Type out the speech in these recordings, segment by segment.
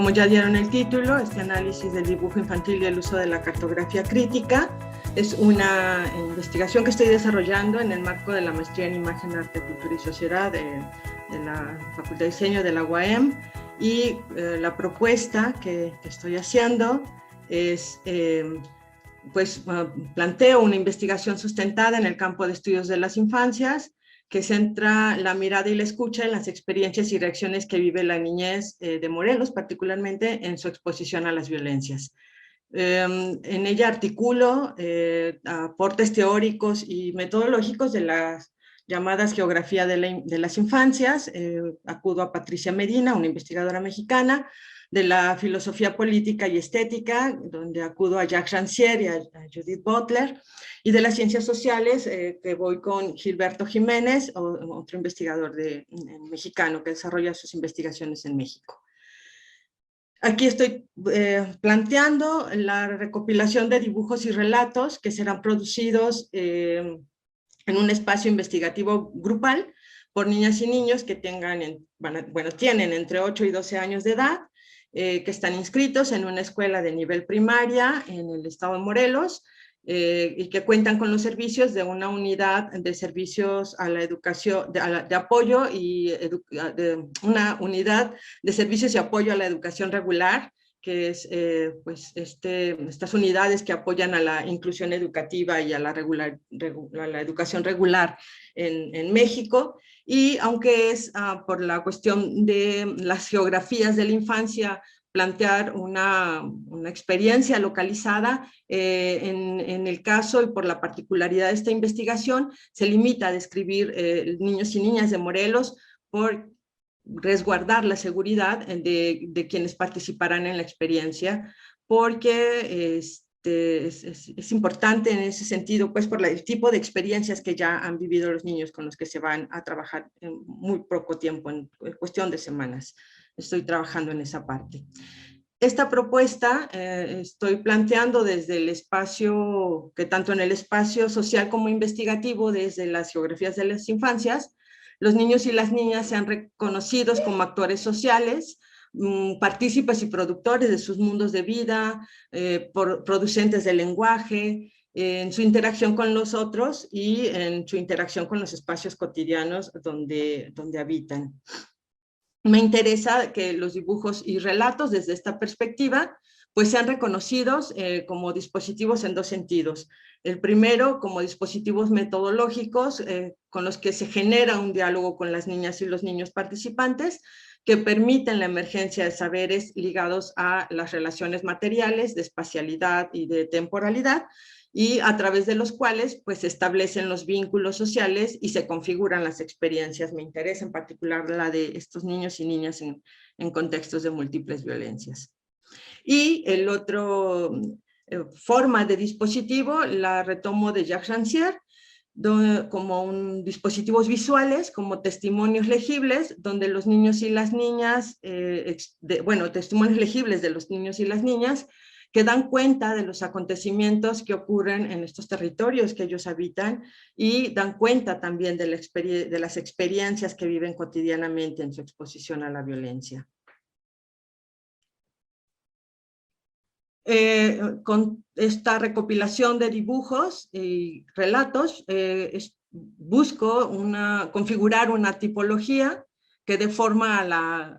como ya dieron el título, este análisis del dibujo infantil y el uso de la cartografía crítica es una investigación que estoy desarrollando en el marco de la maestría en Imagen, Arte, Cultura y Sociedad de la Facultad de Diseño de la UAM, y la propuesta que estoy haciendo es, planteo una investigación sustentada en el campo de estudios de las infancias, que centra la mirada y la escucha en las experiencias y reacciones que vive la niñez de Morelos, particularmente en su exposición a las violencias. En ella articulo aportes teóricos y metodológicos de las llamadas geografía de las infancias. Acudo a Patricia Medina, una investigadora mexicana, de la filosofía política y estética, donde acudo a Jacques Rancière y a Judith Butler, y de las ciencias sociales, que voy con Gilberto Jiménez, otro investigador mexicano que desarrolla sus investigaciones en México. Aquí estoy planteando la recopilación de dibujos y relatos que serán producidos en un espacio investigativo grupal por niñas y niños que tienen entre 8 y 12 años de edad, que están inscritos en una escuela de nivel primaria en el estado de Morelos, y que cuentan con los servicios de una unidad de servicios a la educación, de apoyo y de una unidad de servicios y apoyo a la educación regular, que es estas unidades que apoyan a la inclusión educativa y a la educación regular en México. Y aunque es por la cuestión de las geografías de la infancia, plantear una experiencia localizada, en el caso y por la particularidad de esta investigación, se limita a describir niños y niñas de Morelos por resguardar la seguridad de quienes participarán en la experiencia, porque es importante en ese sentido, pues por el tipo de experiencias que ya han vivido los niños con los que se van a trabajar en muy poco tiempo, en cuestión de semanas. Estoy trabajando en esa parte. Esta propuesta estoy planteando desde el espacio, que tanto en el espacio social como investigativo, desde las geografías de las infancias, los niños y las niñas sean reconocidos como actores sociales, partícipes y productores de sus mundos de vida, producentes del lenguaje, en su interacción con los otros y en su interacción con los espacios cotidianos donde habitan. Me interesa que los dibujos y relatos desde esta perspectiva pues sean reconocidos como dispositivos en dos sentidos. El primero, como dispositivos metodológicos con los que se genera un diálogo con las niñas y los niños participantes, que permiten la emergencia de saberes ligados a las relaciones materiales, de espacialidad y de temporalidad, y a través de los cuales pues se establecen los vínculos sociales y se configuran las experiencias. Me interesa en particular la de estos niños y niñas en contextos de múltiples violencias. Y el otro forma de dispositivo la retomo de Jacques Rancière, como dispositivos visuales, como testimonios legibles, donde los niños y las niñas, testimonios legibles de los niños y las niñas, que dan cuenta de los acontecimientos que ocurren en estos territorios que ellos habitan y dan cuenta también de las experiencias que viven cotidianamente en su exposición a la violencia. Con esta recopilación de dibujos y relatos, busco configurar una tipología que dé forma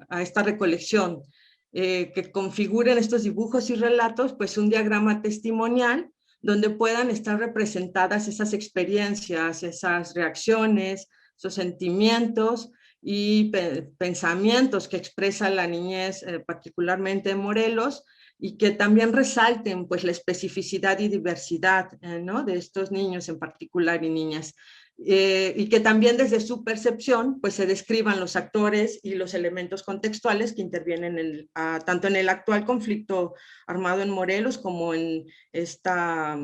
a esta recolección, que configuren estos dibujos y relatos pues un diagrama testimonial donde puedan estar representadas esas experiencias, esas reacciones, esos sentimientos y pensamientos que expresa la niñez, particularmente en Morelos, y que también resalten pues la especificidad y diversidad ¿no? de estos niños en particular y niñas, y que también desde su percepción pues se describan los actores y los elementos contextuales que intervienen tanto en el actual conflicto armado en Morelos como en esta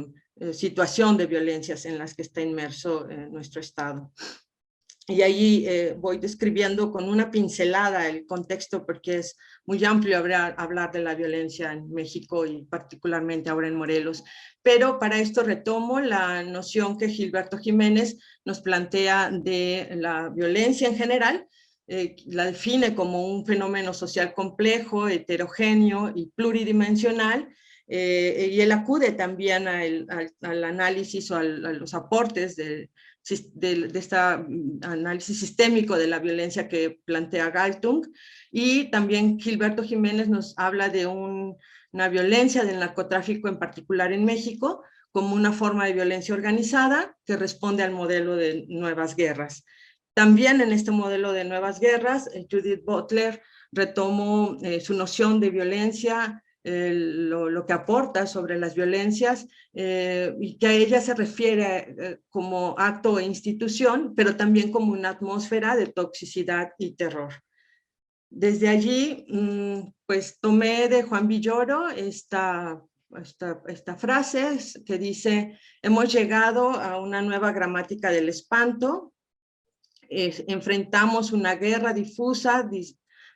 situación de violencias en las que está inmerso nuestro estado. Y ahí voy describiendo con una pincelada el contexto, porque es muy amplio hablar de la violencia en México y particularmente ahora en Morelos. Pero para esto retomo la noción que Gilberto Jiménez nos plantea de la violencia en general, la define como un fenómeno social complejo, heterogéneo y pluridimensional, y él acude también al análisis o a los aportes de este análisis sistémico de la violencia que plantea Galtung, y también Gilberto Jiménez nos habla de una violencia del narcotráfico en particular en México, como una forma de violencia organizada que responde al modelo de nuevas guerras. También en este modelo de nuevas guerras, Judith Butler retomó su noción de violencia, lo que aporta sobre las violencias, y que a ella se refiere como acto e institución, pero también como una atmósfera de toxicidad y terror. Desde allí, pues tomé de Juan Villoro esta frase que dice: hemos llegado a una nueva gramática del espanto, enfrentamos una guerra difusa,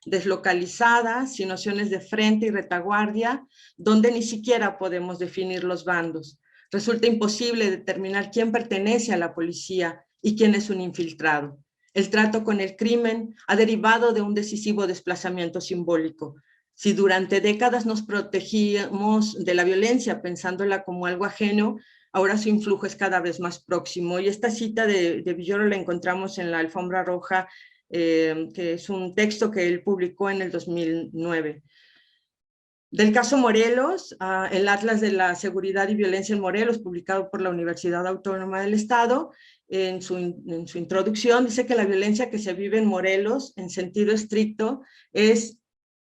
deslocalizada, sin nociones de frente y retaguardia, donde ni siquiera podemos definir los bandos. Resulta imposible determinar quién pertenece a la policía y quién es un infiltrado. El trato con el crimen ha derivado de un decisivo desplazamiento simbólico. Si durante décadas nos protegimos de la violencia pensándola como algo ajeno, ahora su influjo es cada vez más próximo. Y esta cita de Villoro la encontramos en la Alfombra Roja, que es un texto que él publicó en el 2009. Del caso Morelos, el Atlas de la Seguridad y Violencia en Morelos, publicado por la Universidad Autónoma del Estado, en su introducción dice que la violencia que se vive en Morelos, en sentido estricto, es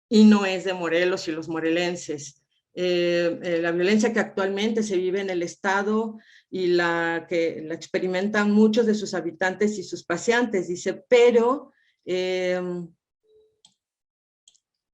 y no es de Morelos y los morelenses. La violencia que actualmente se vive en el Estado y la que la experimentan muchos de sus habitantes y sus paseantes, dice, pero...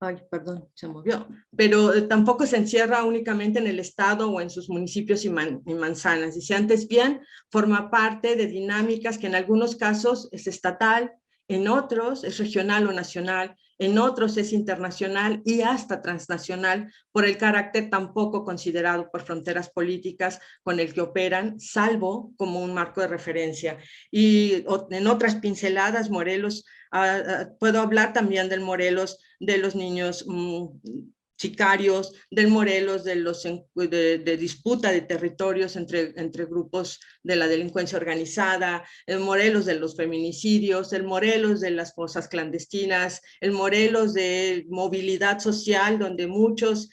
ay, perdón, se movió, pero tampoco se encierra únicamente en el estado o en sus municipios y manzanas. Dice, antes bien, forma parte de dinámicas que en algunos casos es estatal, en otros es regional o nacional, en otros es internacional y hasta transnacional por el carácter tan poco considerado por fronteras políticas con el que operan, salvo como un marco de referencia. Y en otras pinceladas, Morelos, puedo hablar también del Morelos de los niños sicarios, del Morelos de disputa de territorios entre grupos de la delincuencia organizada, el Morelos de los feminicidios, el Morelos de las fosas clandestinas, el Morelos de movilidad social, donde muchos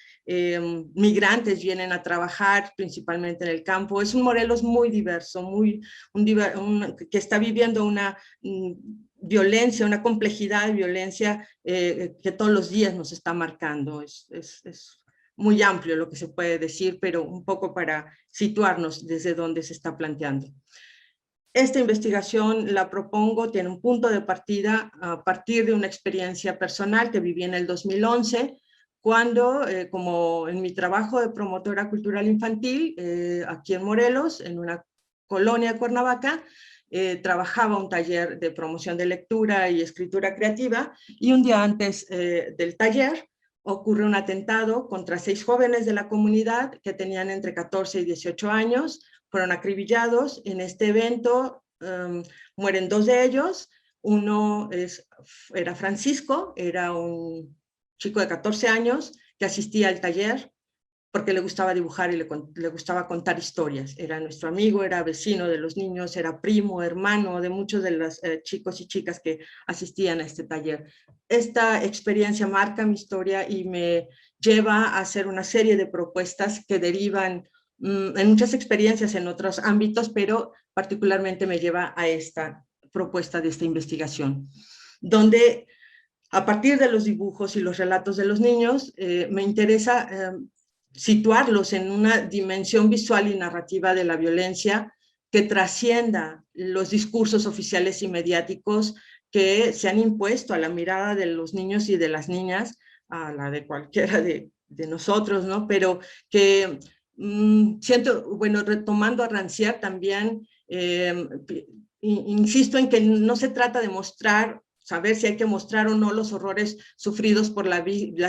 migrantes vienen a trabajar principalmente en el campo. Es un Morelos muy diverso, que está viviendo una violencia, una complejidad de violencia que todos los días nos está marcando. Es muy amplio lo que se puede decir, pero un poco para situarnos desde dónde se está planteando. Esta investigación la propongo, tiene un punto de partida a partir de una experiencia personal que viví en el 2011, cuando, como en mi trabajo de promotora cultural infantil, aquí en Morelos, en una colonia de Cuernavaca, trabajaba un taller de promoción de lectura y escritura creativa, y un día antes del taller ocurre un atentado contra 6 jóvenes de la comunidad que tenían entre 14 y 18 años, fueron acribillados. En este evento mueren 2 de ellos, uno era Francisco, era un chico de 14 años que asistía al taller porque le gustaba dibujar y le gustaba contar historias. Era nuestro amigo, era vecino de los niños, era primo, hermano de muchos de los chicos y chicas que asistían a este taller. Esta experiencia marca mi historia y me lleva a hacer una serie de propuestas que derivan en muchas experiencias en otros ámbitos, pero particularmente me lleva a esta propuesta de esta investigación, donde a partir de los dibujos y los relatos de los niños, me interesa situarlos en una dimensión visual y narrativa de la violencia que trascienda los discursos oficiales y mediáticos que se han impuesto a la mirada de los niños y de las niñas, a la de cualquiera de nosotros, ¿no? Pero que siento, bueno, retomando a Rancière también, insisto en que no se trata de mostrar, saber si hay que mostrar o no los horrores sufridos por las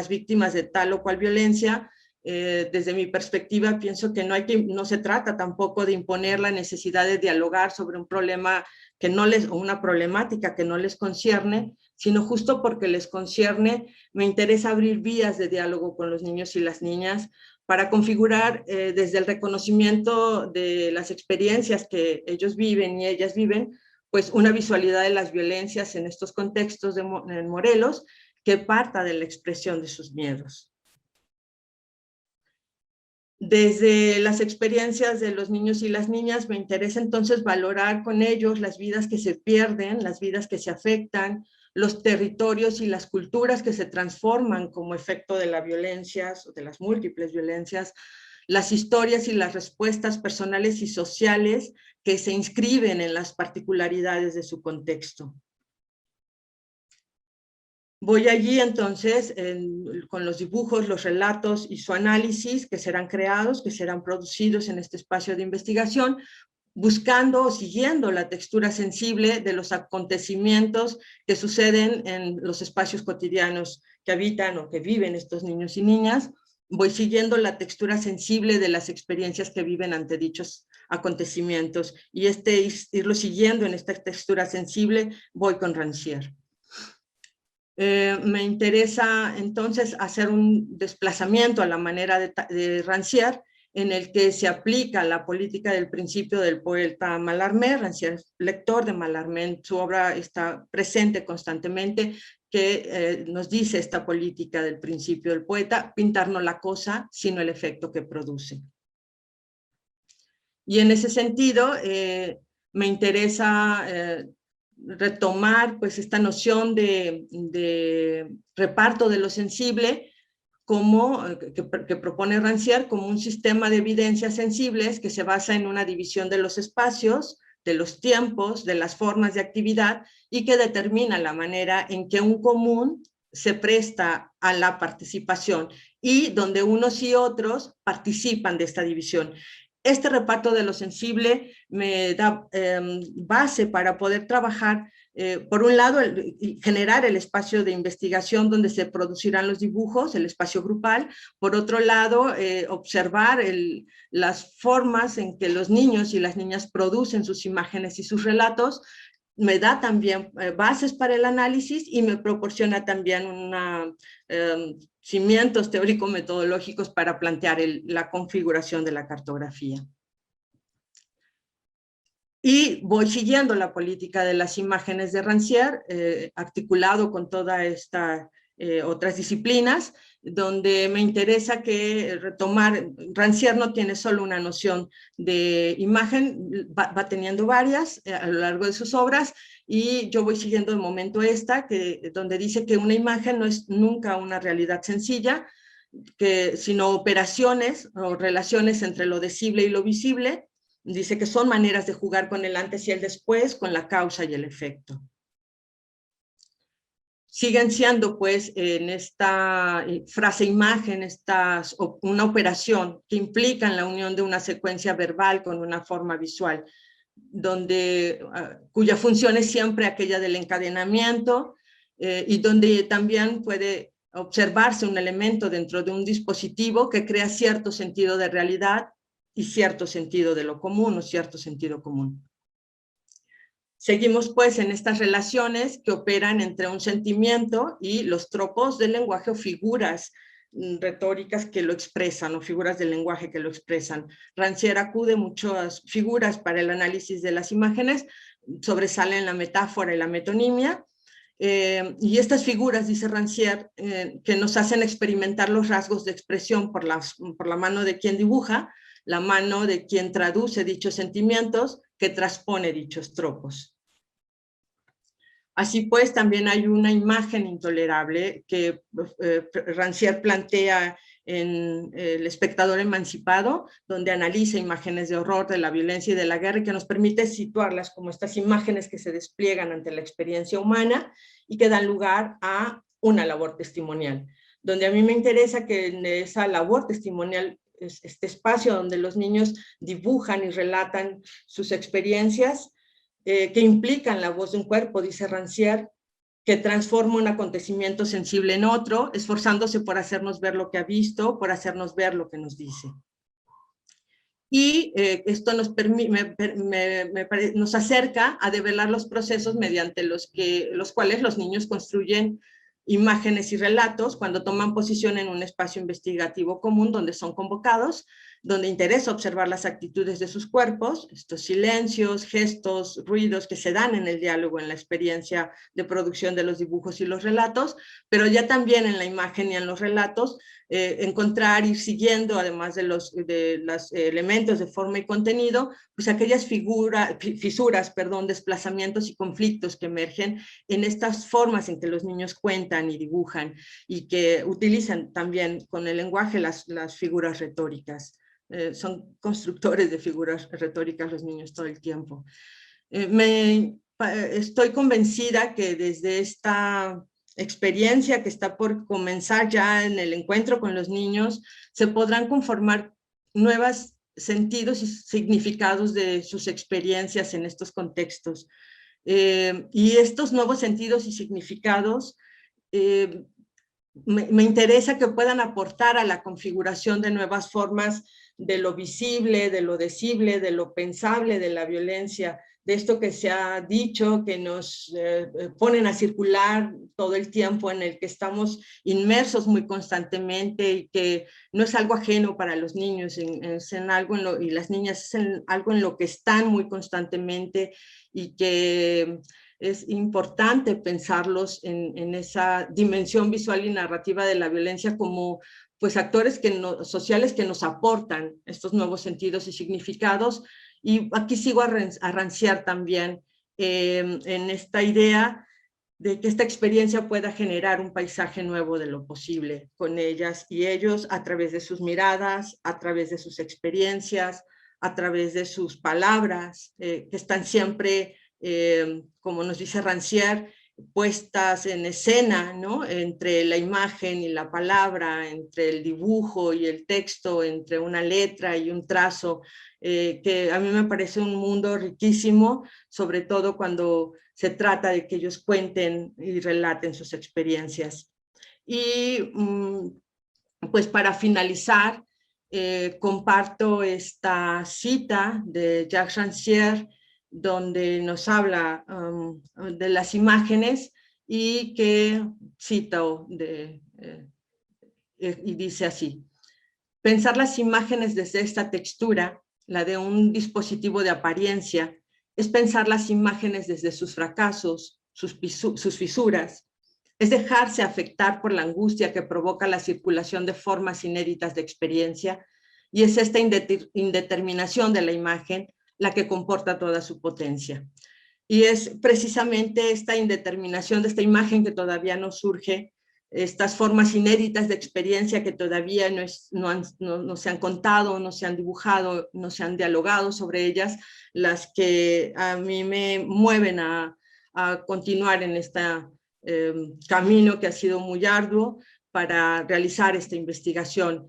víctimas de tal o cual violencia. Desde mi perspectiva pienso que no se trata tampoco de imponer la necesidad de dialogar sobre un problema que no les, o una problemática que no les concierne, sino justo porque les concierne, me interesa abrir vías de diálogo con los niños y las niñas para configurar desde el reconocimiento de las experiencias que ellos viven y ellas viven, pues una visualidad de las violencias en estos contextos en Morelos que parta de la expresión de sus miedos. Desde las experiencias de los niños y las niñas me interesa entonces valorar con ellos las vidas que se pierden, las vidas que se afectan, los territorios y las culturas que se transforman como efecto de las violencias, de las múltiples violencias, las historias y las respuestas personales y sociales que se inscriben en las particularidades de su contexto. Voy allí entonces con los dibujos, los relatos y su análisis que serán creados, que serán producidos en este espacio de investigación, buscando o siguiendo la textura sensible de los acontecimientos que suceden en los espacios cotidianos que habitan o que viven estos niños y niñas. Voy siguiendo la textura sensible de las experiencias que viven ante dichos acontecimientos y irlo siguiendo en esta textura sensible voy con Rancière. Me interesa entonces hacer un desplazamiento a la manera de Rancière, en el que se aplica la política del principio del poeta Mallarmé. Rancière es lector de Mallarmé, su obra está presente constantemente, que nos dice esta política del principio del poeta, pintar no la cosa, sino el efecto que produce. Y en ese sentido, me interesa retomar pues esta noción de reparto de lo sensible como, que propone Rancière como un sistema de evidencias sensibles que se basa en una división de los espacios, de los tiempos, de las formas de actividad y que determina la manera en que un común se presta a la participación y donde unos y otros participan de esta división. Este reparto de lo sensible me da base para poder trabajar, por un lado, generar el espacio de investigación donde se producirán los dibujos, el espacio grupal. Por otro lado, observar las formas en que los niños y las niñas producen sus imágenes y sus relatos. Me da también bases para el análisis y me proporciona también cimientos teórico-metodológicos para plantear la configuración de la cartografía. Y voy siguiendo la política de las imágenes de Rancière, articulado con todas estas otras disciplinas, donde me interesa retomar, Rancière no tiene solo una noción de imagen, va teniendo varias a lo largo de sus obras, y yo voy siguiendo de momento donde dice que una imagen no es nunca una realidad sencilla, sino operaciones o relaciones entre lo decible y lo visible. Dice que son maneras de jugar con el antes y el después, con la causa y el efecto. Siguen siendo, pues, en esta frase imagen, una operación que implica la unión de una secuencia verbal con una forma visual, cuya función es siempre aquella del encadenamiento, y donde también puede observarse un elemento dentro de un dispositivo que crea cierto sentido de realidad y cierto sentido de lo común o cierto sentido común. Seguimos pues en estas relaciones que operan entre un sentimiento y los tropos del lenguaje o figuras retóricas que lo expresan o figuras del lenguaje que lo expresan. Rancière acude a muchas figuras para el análisis de las imágenes, sobresalen la metáfora y la metonimia, y estas figuras, dice Rancière, que nos hacen experimentar los rasgos de expresión por la mano de quien dibuja, la mano de quien traduce dichos sentimientos, que transpone dichos tropos. Así pues, también hay una imagen intolerable que Rancière plantea en El espectador emancipado, donde analiza imágenes de horror, de la violencia y de la guerra, y que nos permite situarlas como estas imágenes que se despliegan ante la experiencia humana y que dan lugar a una labor testimonial, donde a mí me interesa que en esa labor testimonial, este espacio donde los niños dibujan y relatan sus experiencias, que implican la voz de un cuerpo, dice Rancière, que transforma un acontecimiento sensible en otro, esforzándose por hacernos ver lo que ha visto, por hacernos ver lo que nos dice. y esto nos acerca a develar los procesos mediante los cuales los niños construyen imágenes y relatos cuando toman posición en un espacio investigativo común donde son convocados, donde interesa observar las actitudes de sus cuerpos, estos silencios, gestos, ruidos que se dan en el diálogo, en la experiencia de producción de los dibujos y los relatos, pero ya también en la imagen y en los relatos, encontrar, ir siguiendo, además de los elementos de forma y contenido, pues aquellas fisuras, desplazamientos y conflictos que emergen en estas formas en que los niños cuentan y dibujan y que utilizan también con el lenguaje las figuras retóricas. Son constructores de figuras retóricas los niños todo el tiempo. Estoy convencida que desde esta experiencia que está por comenzar ya en el encuentro con los niños, se podrán conformar nuevos sentidos y significados de sus experiencias en estos contextos. Y estos nuevos sentidos y significados me interesa que puedan aportar a la configuración de nuevas formas de lo visible, de lo decible, de lo pensable de la violencia, de esto que se ha dicho, que nos ponen a circular todo el tiempo, en el que estamos inmersos muy constantemente y que no es algo ajeno para los niños, es en algo y las niñas es en algo en lo que están muy constantemente y que es importante pensarlos en esa dimensión visual y narrativa de la violencia como pues actores sociales que nos aportan estos nuevos sentidos y significados. Y aquí sigo a ranciar también en esta idea de que esta experiencia pueda generar un paisaje nuevo de lo posible con ellas y ellos a través de sus miradas, a través de sus experiencias, a través de sus palabras, que están siempre, como nos dice Rancière, puestas en escena, ¿no? Entre la imagen y la palabra, entre el dibujo y el texto, entre una letra y un trazo, que a mí me parece un mundo riquísimo, sobre todo cuando se trata de que ellos cuenten y relaten sus experiencias. Y pues para finalizar, comparto esta cita de Jacques Rancière, donde nos habla de las imágenes y que cito y dice así: pensar las imágenes desde esta textura, la de un dispositivo de apariencia, es pensar las imágenes desde sus fracasos, sus fisuras, es dejarse afectar por la angustia que provoca la circulación de formas inéditas de experiencia, y es esta indeterminación de la imagen la que comporta toda su potencia. Y es precisamente esta indeterminación de esta imagen que todavía no surge, estas formas inéditas de experiencia que todavía no se han contado, no se han dibujado, no se han dialogado sobre ellas, las que a mí me mueven a continuar en este camino que ha sido muy arduo para realizar esta investigación.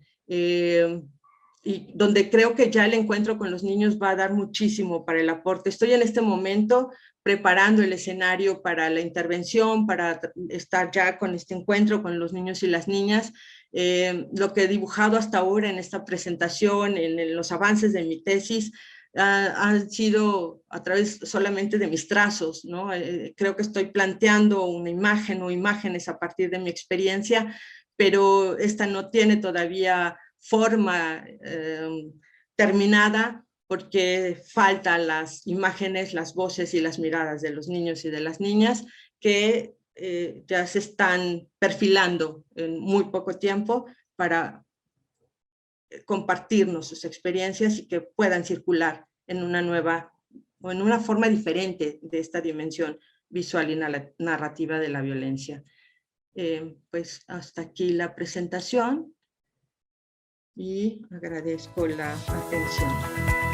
Y donde creo que ya el encuentro con los niños va a dar muchísimo para el aporte. Estoy en este momento preparando el escenario para la intervención, para estar ya con este encuentro con los niños y las niñas. Lo que he dibujado hasta ahora en esta presentación, en los avances de mi tesis, han sido a través solamente de mis trazos, ¿no? Creo que estoy planteando una imagen o imágenes a partir de mi experiencia, pero esta no tiene todavía forma terminada, porque faltan las imágenes, las voces y las miradas de los niños y de las niñas que ya se están perfilando en muy poco tiempo para compartirnos sus experiencias y que puedan circular en una nueva o en una forma diferente de esta dimensión visual y narrativa de la violencia. Pues hasta aquí la presentación y agradezco la atención.